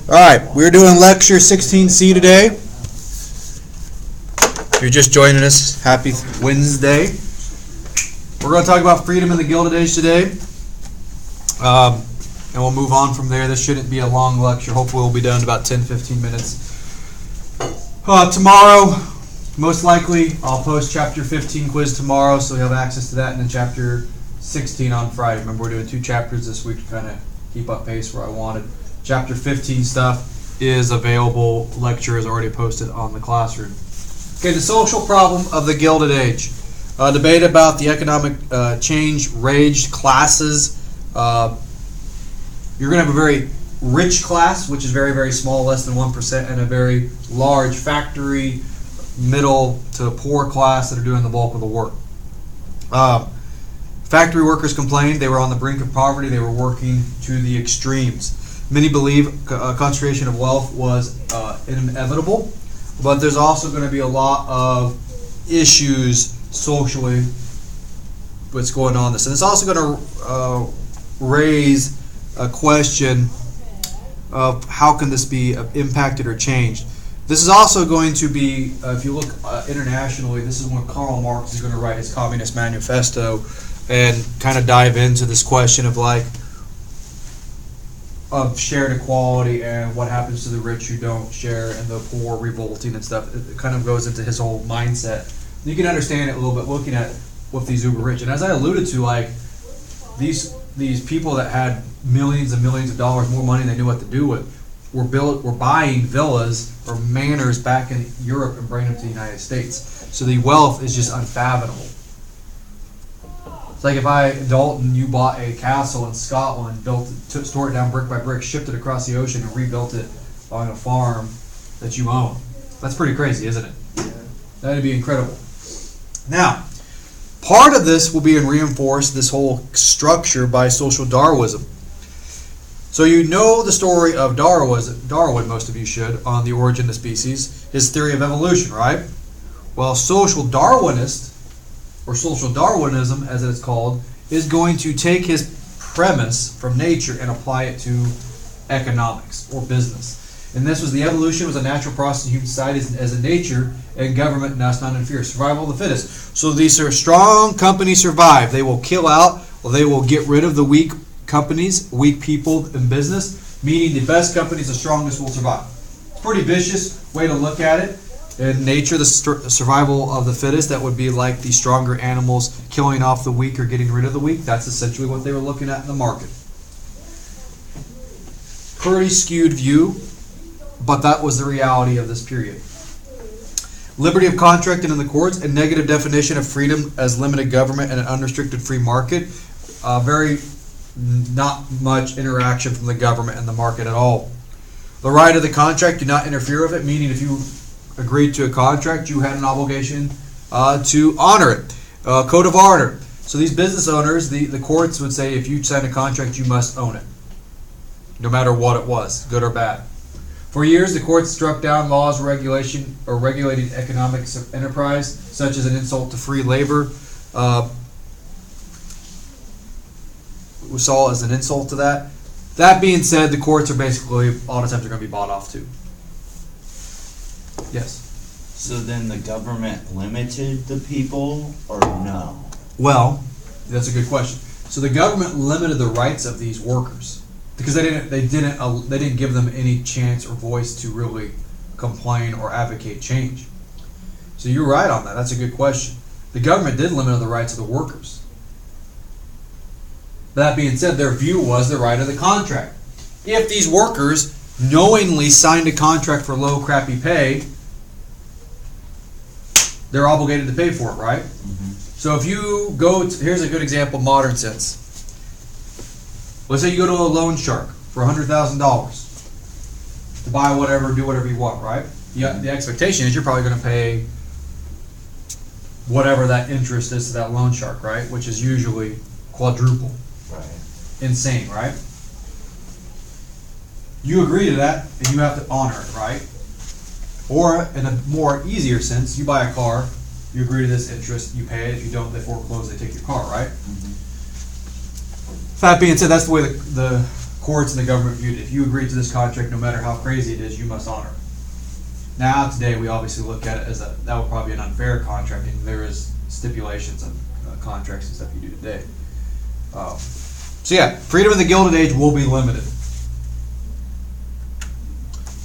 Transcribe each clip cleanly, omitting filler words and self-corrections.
All right, we're doing lecture 16C today. If you're just joining us, happy Wednesday. We're going to talk about freedom in the Gilded Age today, and we'll move on from there. This shouldn't be a long lecture. Hopefully we'll be done in about 10-15 minutes. Tomorrow, most likely, I'll post chapter 15 quiz tomorrow, so you'll have access to that, and then chapter 16 on Friday. Remember, we're doing 2 chapters this week to kind of keep up pace where I wanted. Chapter 15 stuff is available. Lecture is already posted on the classroom. Okay, the social problem of the Gilded Age. Debate about the economic change raged classes. You're going to have a very rich class, which is very, very small, less than 1%, and a very large factory, middle to poor class that are doing the bulk of the work. Factory workers complained they were on the brink of poverty. They were working to the extremes. Many believe concentration of wealth was inevitable, but there's also going to be a lot of issues socially what's going on this. And it's also going to raise a question of how can this be impacted or changed. This is also going to be, if you look internationally, this is when Karl Marx is going to write his Communist Manifesto and kind of dive into this question of shared equality and what happens to the rich who don't share and the poor revolting and stuff. It kind of goes into his whole mindset. You can understand it a little bit looking at with these uber rich. And as I alluded to, these people that had millions and millions of dollars, more money than they knew what to do with, were buying villas or manors back in Europe and bringing them to the United States. So the wealth is just unfathomable. It's like if Dalton, you bought a castle in Scotland, tore it down brick by brick, shipped it across the ocean, and rebuilt it on a farm that you own. That's pretty crazy, isn't it? Yeah. That'd be incredible. Now, part of this will be reinforced, this whole structure, by social Darwinism. So you know the story of Darwin, most of you should, on the origin of species, his theory of evolution, right? Well, social Darwinist, or social Darwinism, as it's called, is going to take his premise from nature and apply it to economics or business. And this was the evolution was a natural process in human society as a nature, and government must not interfere. Survival of the fittest. So these are strong companies survive. They will kill out, or they will get rid of the weak companies, weak people in business, meaning the best companies, the strongest will survive. Pretty vicious way to look at it. In nature, the survival of the fittest, that would be like the stronger animals killing off the weak or getting rid of the weak. That's essentially what they were looking at in the market. Pretty skewed view, but that was the reality of this period. Liberty of contracting in the courts, a negative definition of freedom as limited government and an unrestricted free market. Very not much interaction from the government and the market at all. The right of the contract, do not interfere with it, meaning if you agreed to a contract, you had an obligation to honor it. Code of honor. So these business owners, the courts would say if you sign a contract, you must own it, no matter what it was, good or bad. For years, the courts struck down laws regulating economic enterprise, such as an insult to free labor. We saw as an insult to that. That being said, the courts are basically, all the time, they're going to be bought off too. Yes. So then the government limited the people, or no? Well, that's a good question. So the government limited the rights of these workers because they didn't give them any chance or voice to really complain or advocate change. So you're right on that. That's a good question. The government did limit the rights of the workers. That being said, their view was the right of the contract. If these workers knowingly signed a contract for low, crappy pay, they're obligated to pay for it, right? Mm-hmm. So if you go to, here's a good example, modern sense. Let's say you go to a loan shark for $100,000 to buy whatever, do whatever you want, right? The expectation is you're probably going to pay whatever that interest is to that loan shark, right? Which is usually quadruple. Right. Insane, right? You agree to that, and you have to honor it, right? Or, in a more easier sense, you buy a car, you agree to this interest, you pay it. If you don't, they foreclose, they take your car, right? Mm-hmm. That being said, that's the way the courts and the government viewed it. If you agree to this contract, no matter how crazy it is, you must honor it. Now, today, we obviously look at it as that would probably be an unfair contract, and there is stipulations on contracts and stuff you do today. So yeah, freedom in the Gilded Age will be limited.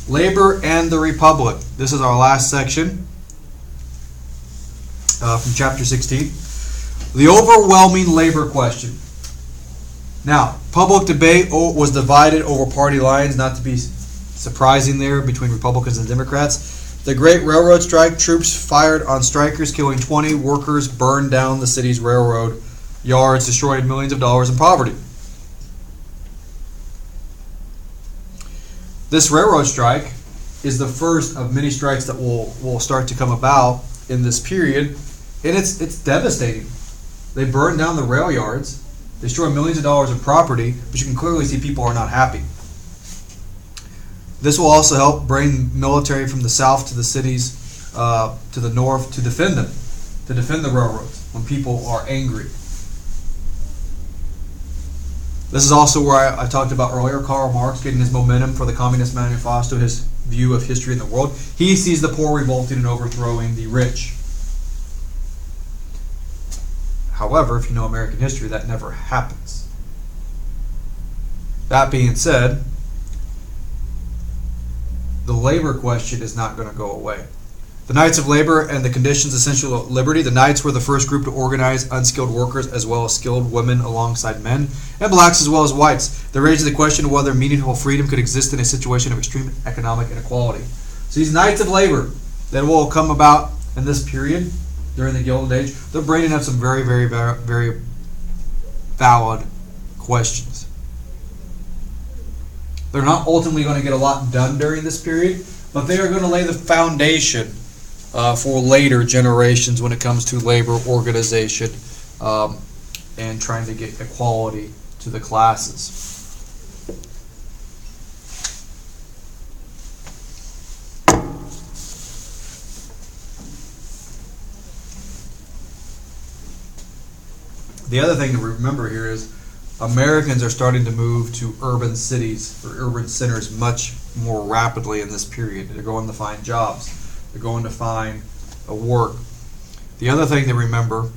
Labor and the Republic. This is our last section from chapter 16. The overwhelming labor question. Now, public debate was divided over party lines, not to be surprising there, between Republicans and Democrats. The Great Railroad Strike, troops fired on strikers, killing 20 workers, burned down the city's railroad yards, destroyed millions of dollars in poverty. This railroad strike is the first of many strikes that will start to come about in this period, and it's devastating. They burn down the rail yards, destroy millions of dollars of property, but you can clearly see people are not happy. This will also help bring military from the south to the cities to the north to defend them, to defend the railroads when people are angry. This is also where I talked about earlier, Karl Marx getting his momentum for the Communist Manifesto, his view of history in the world. He sees the poor revolting and overthrowing the rich. However, if you know American history, that never happens. That being said, the labor question is not going to go away. The Knights of Labor and the Conditions Essential of Liberty. The Knights were the first group to organize unskilled workers as well as skilled women alongside men, and blacks as well as whites. They raised the question of whether meaningful freedom could exist in a situation of extreme economic inequality. So these Knights of Labor that will come about in this period, during the Gilded Age, they're bringing up some very, very, very, very valid questions. They're not ultimately going to get a lot done during this period, but they are going to lay the foundation for later generations when it comes to labor organization and trying to get equality to the classes. The other thing to remember here is Americans are starting to move to urban cities or urban centers much more rapidly in this period. They're going to find jobs. They're going to find a work. The other thing to remember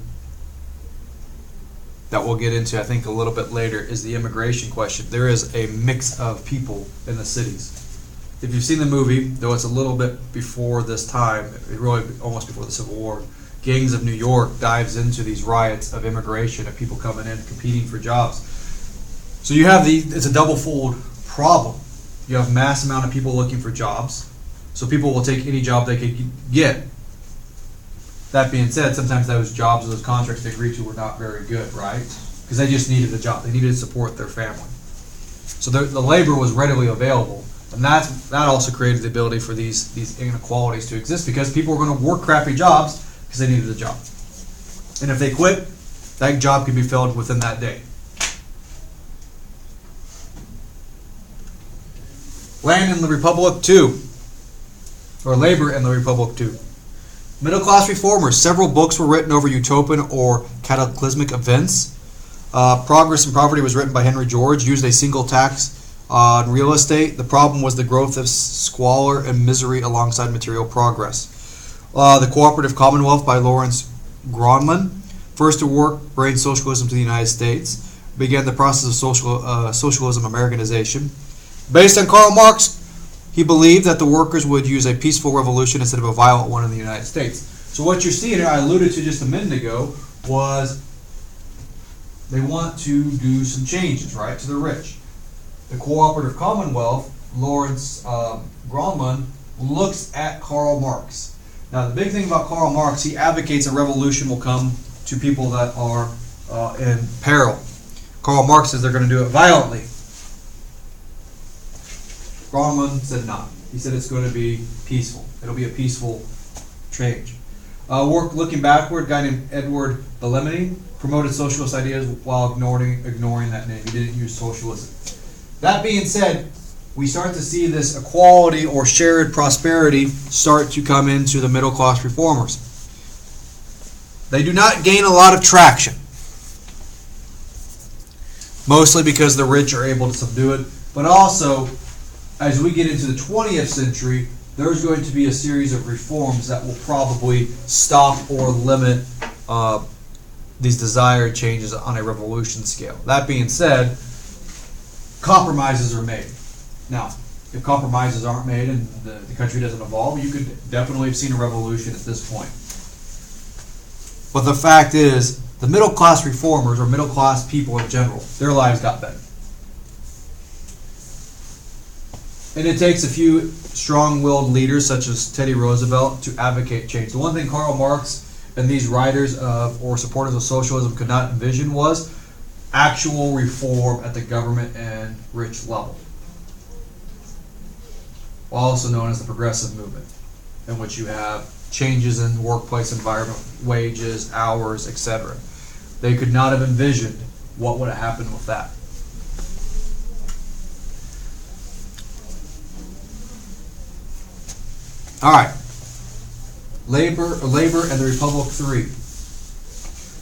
that we'll get into, I think, a little bit later is the immigration question. There is a mix of people in the cities. If you've seen the movie, though it's a little bit before this time, really almost before the Civil War, Gangs of New York dives into these riots of immigration, of people coming in competing for jobs. So you have it's a double-fold problem. You have mass amount of people looking for jobs, so people will take any job they could get. That being said, sometimes those jobs or those contracts they agreed to were not very good, right? Because they just needed a job. They needed to support their family. So the labor was readily available, and that also created the ability for these inequalities to exist because people were going to work crappy jobs because they needed a job. And if they quit, that job could be filled within that day. Land in the Republic 2, or Labor in the Republic 2. Middle class reformers. Several books were written over utopian or cataclysmic events. Progress and Poverty was written by Henry George, used a single tax on real estate. The problem was the growth of squalor and misery alongside material progress. The Cooperative Commonwealth by Lawrence Gronlund, first to work bring socialism to the United States, began the process of socialism Americanization. Based on Karl Marx, he believed that the workers would use a peaceful revolution instead of a violent one in the United States. So what you're seeing here, I alluded to just a minute ago, was they want to do some changes, right, to the rich. The Cooperative Commonwealth, Lawrence Gronlund, looks at Karl Marx. Now, the big thing about Karl Marx, he advocates a revolution will come to people that are in peril. Karl Marx says they're going to do it violently. Gronlund said not. He said it's going to be peaceful. It'll be a peaceful change. Looking backward, a guy named Edward Bellamy promoted socialist ideas while ignoring that name. He didn't use socialism. That being said, we start to see this equality or shared prosperity start to come into the middle class reformers. They do not gain a lot of traction. mostly because the rich are able to subdue it, but also as we get into the 20th century, there's going to be a series of reforms that will probably stop or limit these desired changes on a revolution scale. That being said, compromises are made. Now, if compromises aren't made and the country doesn't evolve, you could definitely have seen a revolution at this point. But the fact is, the middle class reformers, or middle class people in general, their lives got better. And it takes a few strong-willed leaders such as Teddy Roosevelt to advocate change. The one thing Karl Marx and these writers or supporters of socialism could not envision was actual reform at the government and rich level, also known as the progressive movement, in which you have changes in workplace environment, wages, hours, etc. They could not have envisioned what would have happened with that. All right. Labor and the Republic 3.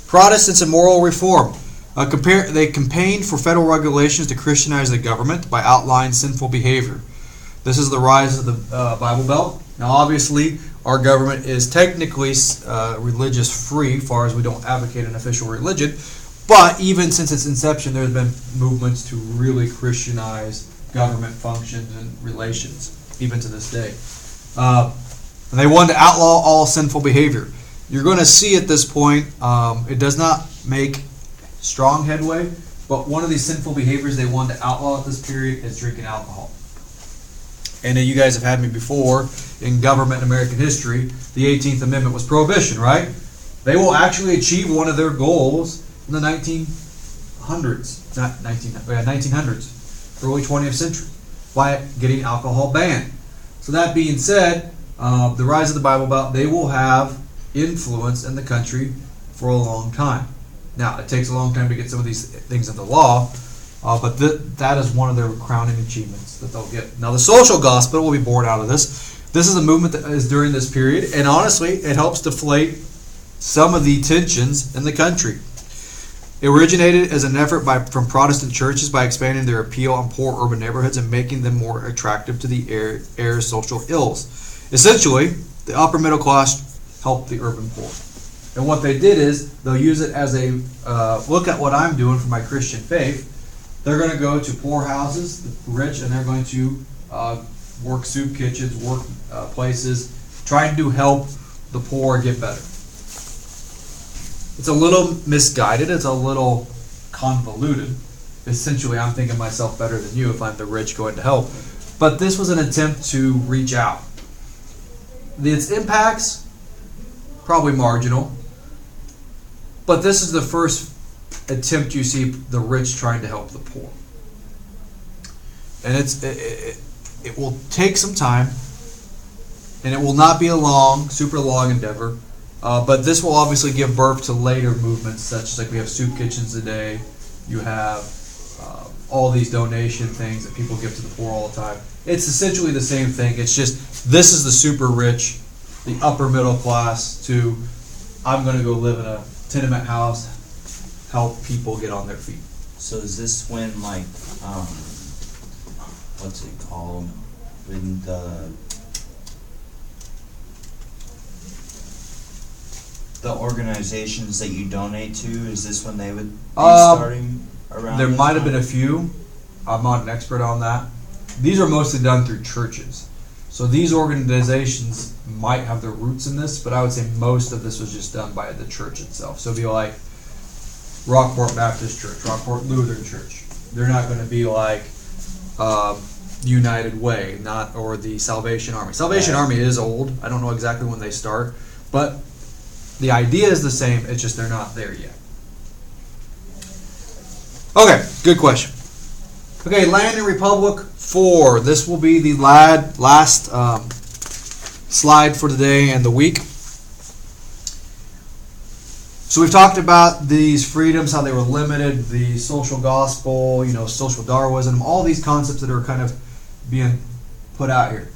Protestants and moral reform. They campaigned for federal regulations to Christianize the government by outlining sinful behavior. This is the rise of the Bible Belt. Now, obviously, our government is technically religious free, as far as we don't advocate an official religion. But even since its inception, there's been movements to really Christianize government functions and relations, even to this day. And they wanted to outlaw all sinful behavior. You're going to see at this point, it does not make strong headway, but one of these sinful behaviors they wanted to outlaw at this period is drinking alcohol. And you guys have had me before in government and American history. The 18th Amendment was prohibition, right? They will actually achieve one of their goals in the 1900s, early 20th century, by getting alcohol banned. So that being said, the rise of the Bible Belt, they will have influence in the country for a long time. Now, it takes a long time to get some of these things into law, but that is one of their crowning achievements that they'll get. Now, the social gospel will be born out of this. This is a movement that is during this period, and honestly, it helps deflate some of the tensions in the country. It originated as an effort from Protestant churches by expanding their appeal on poor urban neighborhoods and making them more attractive to the heirs' social ills. Essentially, the upper middle class helped the urban poor. And what they did is, they'll use it as a, look at what I'm doing for my Christian faith. They're going to go to poor houses, the rich, and they're going to work soup kitchens, work places, trying to help the poor get better. It's a little misguided, it's a little convoluted. Essentially, I'm thinking myself better than you if I'm the rich going to help. But this was an attempt to reach out. Its impacts, probably marginal. But this is the first attempt you see the rich trying to help the poor. And it will take some time, and it will not be a super long endeavor. But this will obviously give birth to later movements, such as like we have soup kitchens today. You have all these donation things that people give to the poor all the time. It's essentially the same thing. It's just this is the super rich, the upper middle class, to I'm going to go live in a tenement house, help people get on their feet. So is this when, like, what's it called? When the organizations that you donate to, is this when they would be starting around? There might have been a few. I'm not an expert on that. These are mostly done through churches. So these organizations might have their roots in this, but I would say most of this was just done by the church itself. So it'd be like Rockport Baptist Church, Rockport Lutheran Church. They're not going to be like United Way, or the Salvation Army. Salvation Army is old. I don't know exactly when they start, but the idea is the same. It's just they're not there yet. Okay, good question. Okay, Land and Republic 4. This will be the last slide for today and the week. So we've talked about these freedoms, how they were limited, the social gospel, social Darwinism, all these concepts that are kind of being put out here.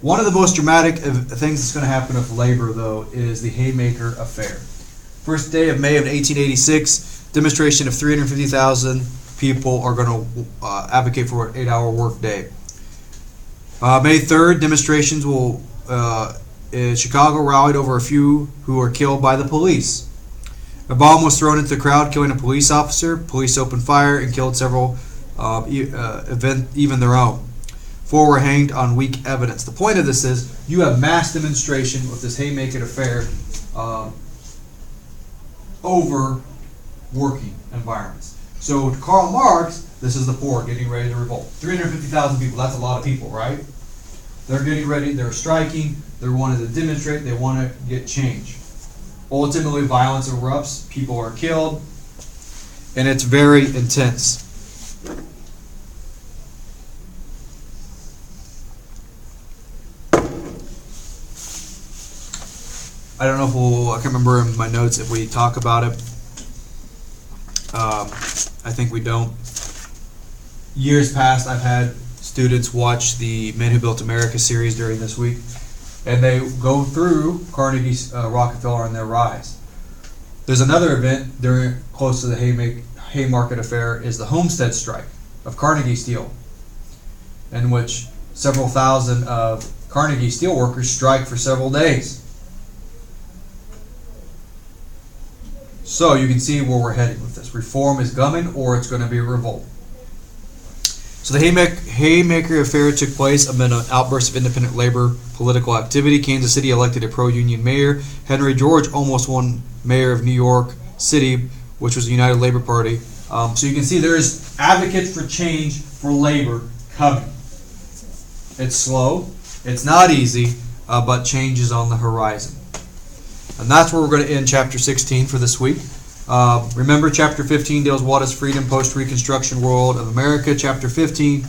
One of the most dramatic things that's going to happen with labor, though, is the Haymaker Affair. First day of May of 1886, demonstration of 350,000 people are going to advocate for an 8-hour work day. May 3rd, demonstrations will in Chicago rallied over a few who were killed by the police. A bomb was thrown into the crowd, killing a police officer. Police opened fire and killed several, even their own. 4 were hanged on weak evidence. The point of this is you have mass demonstration with this Haymarket affair over working environments. So to Karl Marx, this is the poor getting ready to revolt. 350,000 people, that's a lot of people, right? They're getting ready, they're striking, they're wanting to demonstrate, they want to get change. Ultimately, violence erupts, people are killed, and it's very intense. I don't know if I can't remember in my notes if we talk about it. I think we don't. Years past, I've had students watch the Men Who Built America series during this week, and they go through Carnegie, Rockefeller, and their rise. There's another event close to the Haymarket affair is the Homestead Strike of Carnegie Steel, in which several thousand of Carnegie Steel workers strike for several days. So you can see where we're heading with this. Reform is coming, or it's going to be a revolt. So the Haymarket affair took place amid an outburst of independent labor political activity. Kansas City elected a pro-union mayor. Henry George almost won mayor of New York City, which was the United Labor Party. So you can see there's advocates for change for labor coming. It's slow. It's not easy, but change is on the horizon. And that's where we're going to end chapter 16 for this week. Remember, chapter 15 deals what is freedom post-Reconstruction world of America. Chapter 16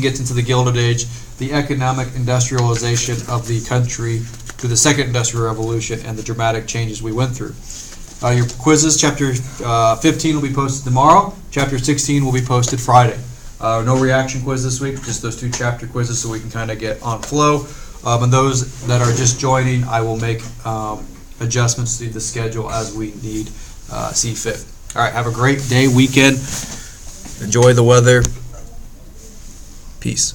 gets into the Gilded Age, the economic industrialization of the country through the Second Industrial Revolution and the dramatic changes we went through. Your quizzes, chapter 15 will be posted tomorrow. Chapter 16 will be posted Friday. No reaction quiz this week, just those 2 chapter quizzes so we can kind of get on flow. And those that are just joining, I will make adjustments to the schedule as we need see fit. All right, have a great day, weekend. Enjoy the weather. Peace.